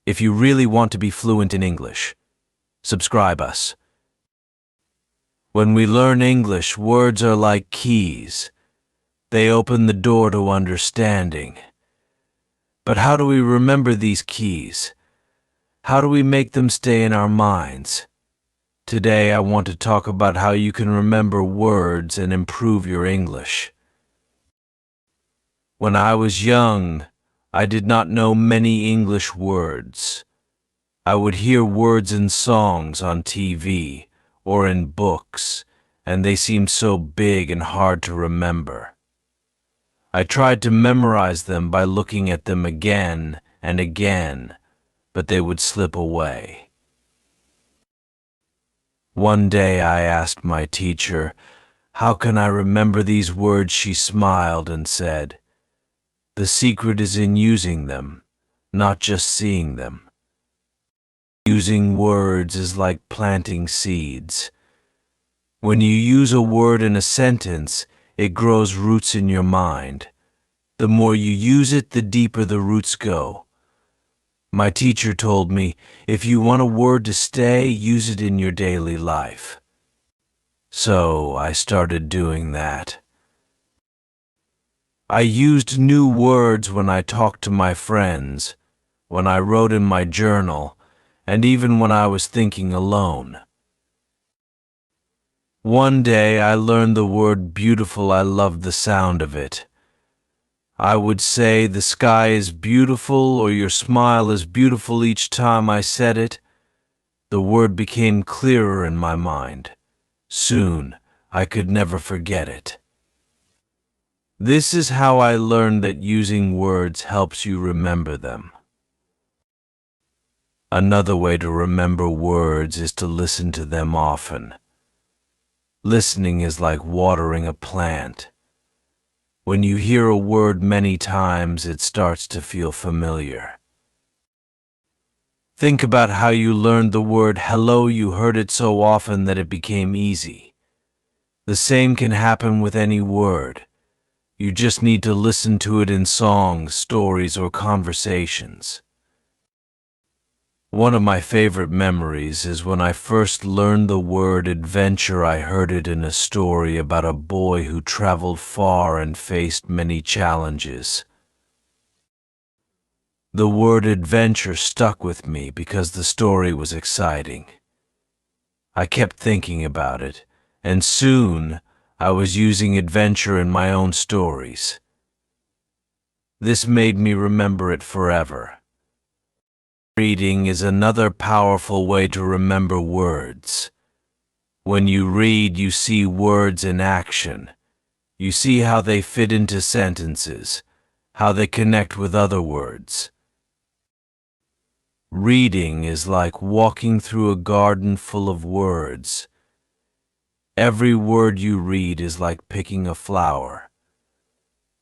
If you really want to be fluent in English, subscribe us. When we learn English, words are like keys. They open the door to understanding. But how do we remember these keys? How do we make them stay in our minds? Today I want to talk about how you can remember words and improve your English. When I was young, I did not know many English words. I would hear words in songs on TV or in books, and they seemed so big and hard to remember. I tried to memorize them by looking at them again and again, but they would slip away. One day I asked my teacher, "How can I remember these words?" She smiled and said, "The secret is in using them, not just seeing them." Using words is like planting seeds. When you use a word in a sentence, it grows roots in your mind. The more you use it, the deeper the roots go. My teacher told me, if you want a word to stay, use it in your daily life. So I started doing that. I used new words when I talked to my friends, when I wrote in my journal, and even when I was thinking alone. One day I learned the word beautiful. I loved the sound of it. I would say, "The sky is beautiful," or "Your smile is beautiful." Each time I said it, the word became clearer in my mind. Soon, I could never forget it. This is how I learned that using words helps you remember them. Another way to remember words is to listen to them often. Listening is like watering a plant. When you hear a word many times, it starts to feel familiar. Think about how you learned the word hello. You heard it so often that it became easy. The same can happen with any word. You just need to listen to it in songs, stories, or conversations. One of my favorite memories is when I first learned the word adventure. I heard it in a story about a boy who traveled far and faced many challenges. The word adventure stuck with me because the story was exciting. I kept thinking about it, and soon I was using adventure in my own stories. This made me remember it forever. Reading is another powerful way to remember words. When you read, you see words in action. You see how they fit into sentences, how they connect with other words. Reading is like walking through a garden full of words. Every word you read is like picking a flower.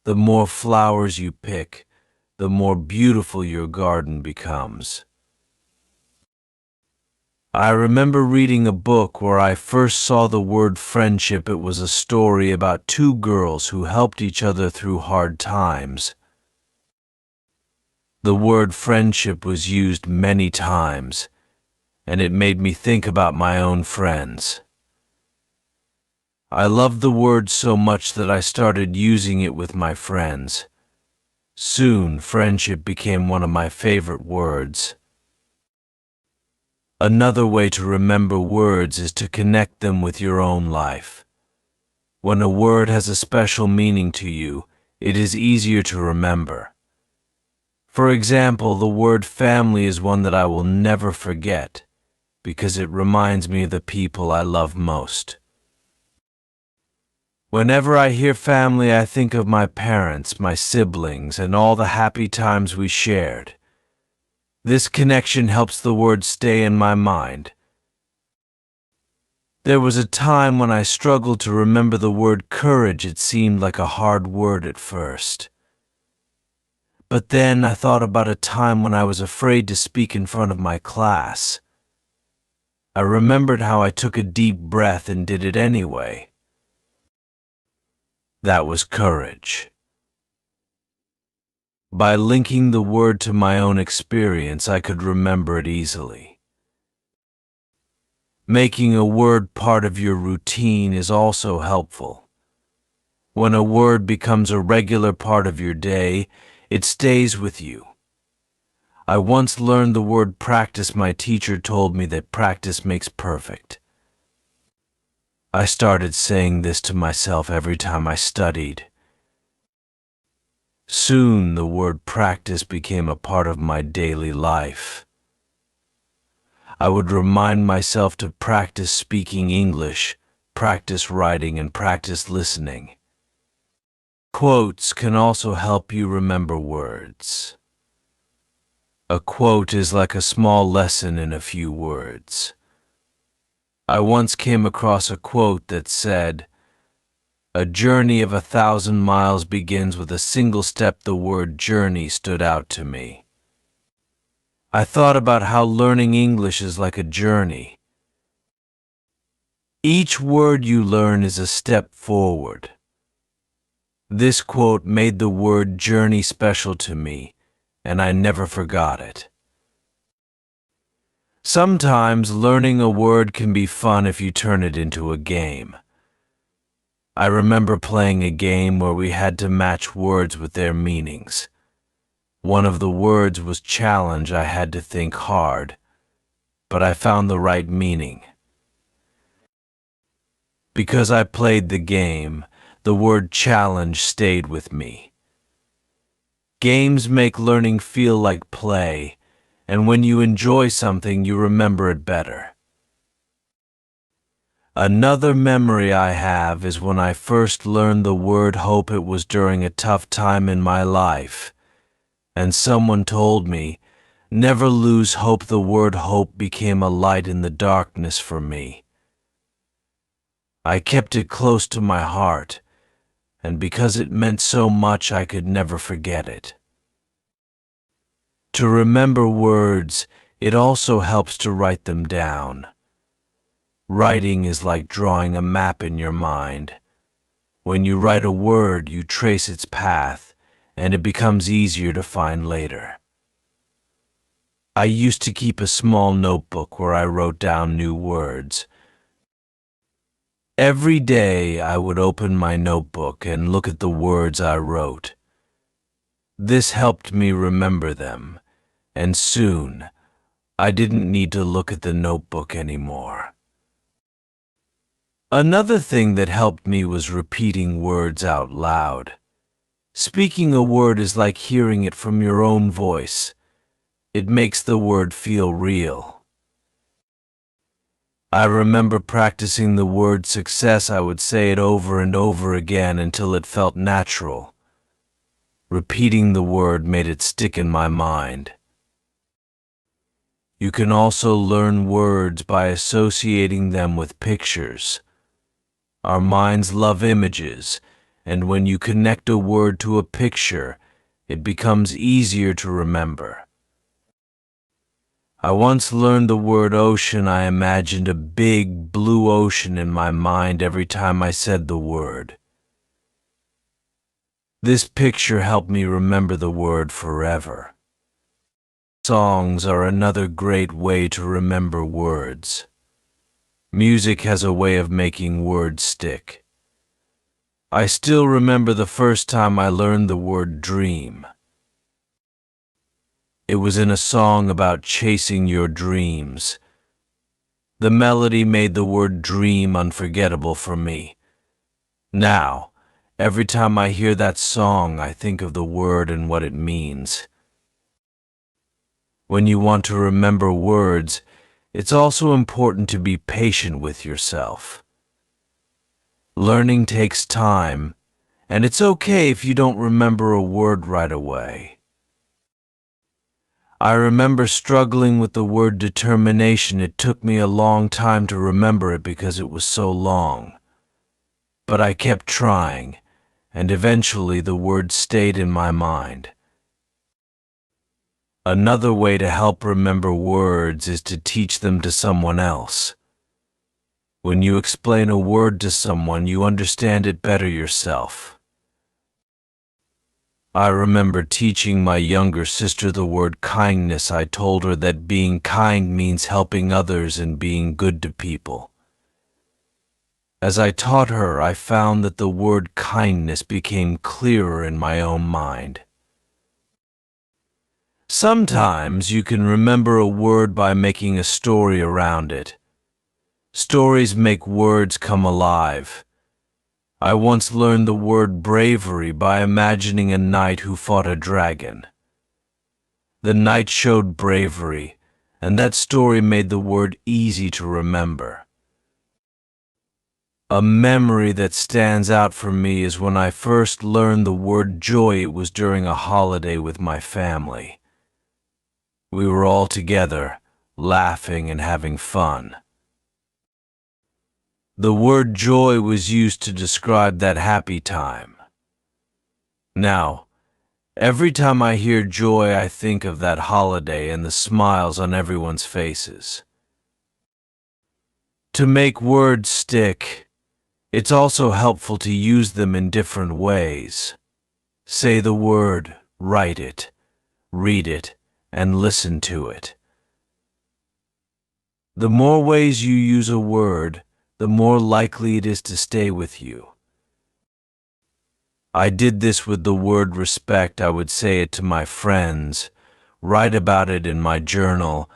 The more flowers you pick, the more beautiful your garden becomes. I remember reading a book where I first saw the word friendship. It was a story about two girls who helped each other through hard times. The word friendship was used many times, and it made me think about my own friends. I loved the word so much that I started using it with my friends. Soon, friendship became one of my favorite words. Another way to remember words is to connect them with your own life. When a word has a special meaning to you, it is easier to remember. For example, the word family is one that I will never forget because it reminds me of the people I love most. Whenever I hear family, I think of my parents, my siblings, and all the happy times we shared. This connection helps the word stay in my mind. There was a time when I struggled to remember the word courage. It seemed like a hard word at first. But then I thought about a time when I was afraid to speak in front of my class. I remembered how I took a deep breath and did it anyway. That was courage. By linking the word to my own experience, I could remember it easily. Making a word part of your routine is also helpful. When a word becomes a regular part of your day, it stays with you. I once learned the word practice. My teacher told me that practice makes perfect. I started saying this to myself every time I studied. Soon the word practice became a part of my daily life. I would remind myself to practice speaking English, practice writing, and practice listening. Quotes can also help you remember words. A quote is like a small lesson in a few words. I once came across a quote that said, "A journey of 1,000 miles begins with a single step." The word journey stood out to me. I thought about how learning English is like a journey. Each word you learn is a step forward. This quote made the word journey special to me, and I never forgot it. Sometimes learning a word can be fun if you turn it into a game. I remember playing a game where we had to match words with their meanings. One of the words was challenge. I had to think hard, but I found the right meaning. Because I played the game, the word challenge stayed with me. Games make learning feel like play, and when you enjoy something, you remember it better. Another memory I have is when I first learned the word hope. It was during a tough time in my life, and someone told me, "Never lose hope." The word hope became a light in the darkness for me. I kept it close to my heart, and because it meant so much, I could never forget it. To remember words, it also helps to write them down. Writing is like drawing a map in your mind. When you write a word, you trace its path, and it becomes easier to find later. I used to keep a small notebook where I wrote down new words. Every day I would open my notebook and look at the words I wrote. This helped me remember them, and soon I didn't need to look at the notebook anymore. Another thing that helped me was repeating words out loud. Speaking a word is like hearing it from your own voice. It makes the word feel real. I remember practicing the word success. I would say it over and over again until it felt natural. Repeating the word made it stick in my mind. You can also learn words by associating them with pictures. Our minds love images, and when you connect a word to a picture, it becomes easier to remember. I once learned the word ocean. I imagined a big blue ocean in my mind every time I said the word. This picture helped me remember the word forever. Songs are another great way to remember words. Music has a way of making words stick. I still remember the first time I learned the word dream. It was in a song about chasing your dreams. The melody made the word dream unforgettable for me. Now, every time I hear that song, I think of the word and what it means. When you want to remember words, it's also important to be patient with yourself. Learning takes time, and it's okay if you don't remember a word right away. I remember struggling with the word determination. It took me a long time to remember it because it was so long. But I kept trying, and eventually the word stayed in my mind. Another way to help remember words is to teach them to someone else. When you explain a word to someone, you understand it better yourself. I remember teaching my younger sister the word kindness. I told her that being kind means helping others and being good to people. As I taught her, I found that the word kindness became clearer in my own mind. Sometimes you can remember a word by making a story around it. Stories make words come alive. I once learned the word bravery by imagining a knight who fought a dragon. The knight showed bravery, and that story made the word easy to remember. A memory that stands out for me is when I first learned the word joy. It was during a holiday with my family. We were all together, laughing and having fun. The word joy was used to describe that happy time. Now, every time I hear joy, I think of that holiday and the smiles on everyone's faces. To make words stick, it's also helpful to use them in different ways. Say the word, write it, read it, and listen to it. The more ways you use a word, the more likely it is to stay with you. I did this with the word respect. I would say it to my friends, write about it in my journal,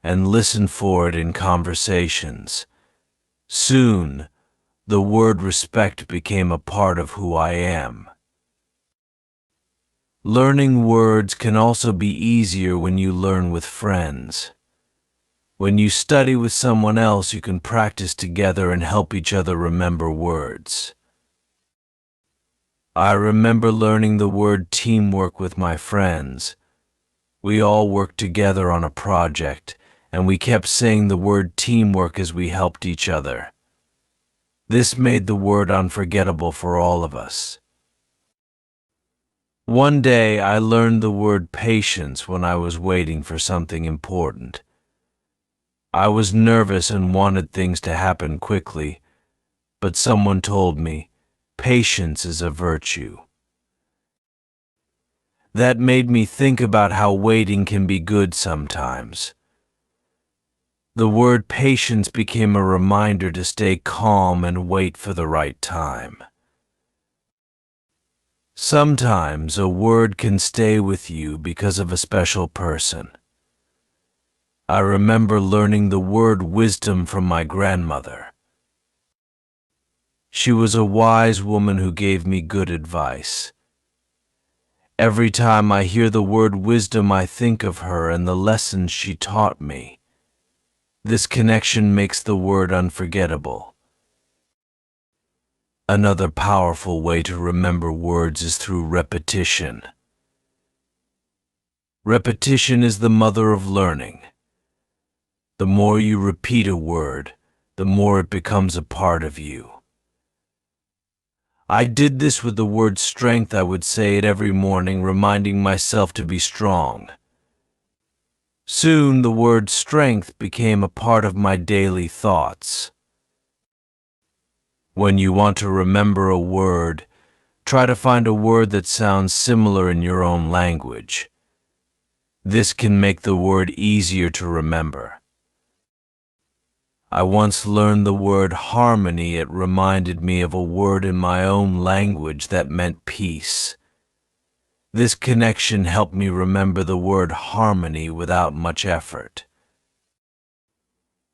and listen for it in conversations. Soon, the word respect became a part of who I am. Learning words can also be easier when you learn with friends. When you study with someone else, you can practice together and help each other remember words. I remember learning the word teamwork with my friends. We all worked together on a project, and we kept saying the word teamwork as we helped each other. This made the word unforgettable for all of us. One day I learned the word patience when I was waiting for something important. I was nervous and wanted things to happen quickly, but someone told me, patience is a virtue. That made me think about how waiting can be good sometimes. The word patience became a reminder to stay calm and wait for the right time. Sometimes a word can stay with you because of a special person. I remember learning the word wisdom from my grandmother. She was a wise woman who gave me good advice. Every time I hear the word wisdom, I think of her and the lessons she taught me. This connection makes the word unforgettable. Another powerful way to remember words is through repetition. Repetition is the mother of learning. The more you repeat a word, the more it becomes a part of you. I did this with the word strength. I would say it every morning, reminding myself to be strong. Soon the word strength became a part of my daily thoughts. When you want to remember a word, try to find a word that sounds similar in your own language. This can make the word easier to remember. I once learned the word harmony. It reminded me of a word in my own language that meant peace. This connection helped me remember the word harmony without much effort.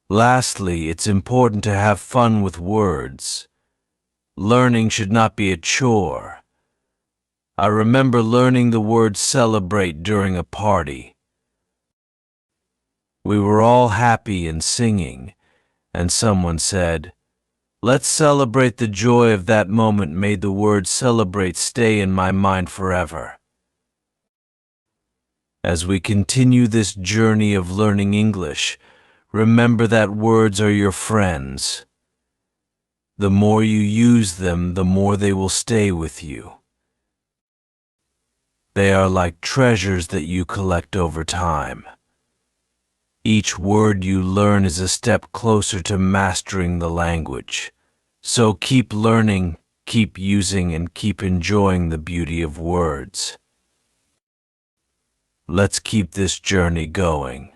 Lastly, it's important to have fun with words. Learning should not be a chore. I remember learning the word celebrate during a party. We were all happy and singing, and someone said, "Let's celebrate the joy of that moment." Made the word celebrate stay in my mind forever. As we continue this journey of learning English, remember that words are your friends. The more you use them, the more they will stay with you. They are like treasures that you collect over time. Each word you learn is a step closer to mastering the language. So keep learning, keep using, and keep enjoying the beauty of words. Let's keep this journey going.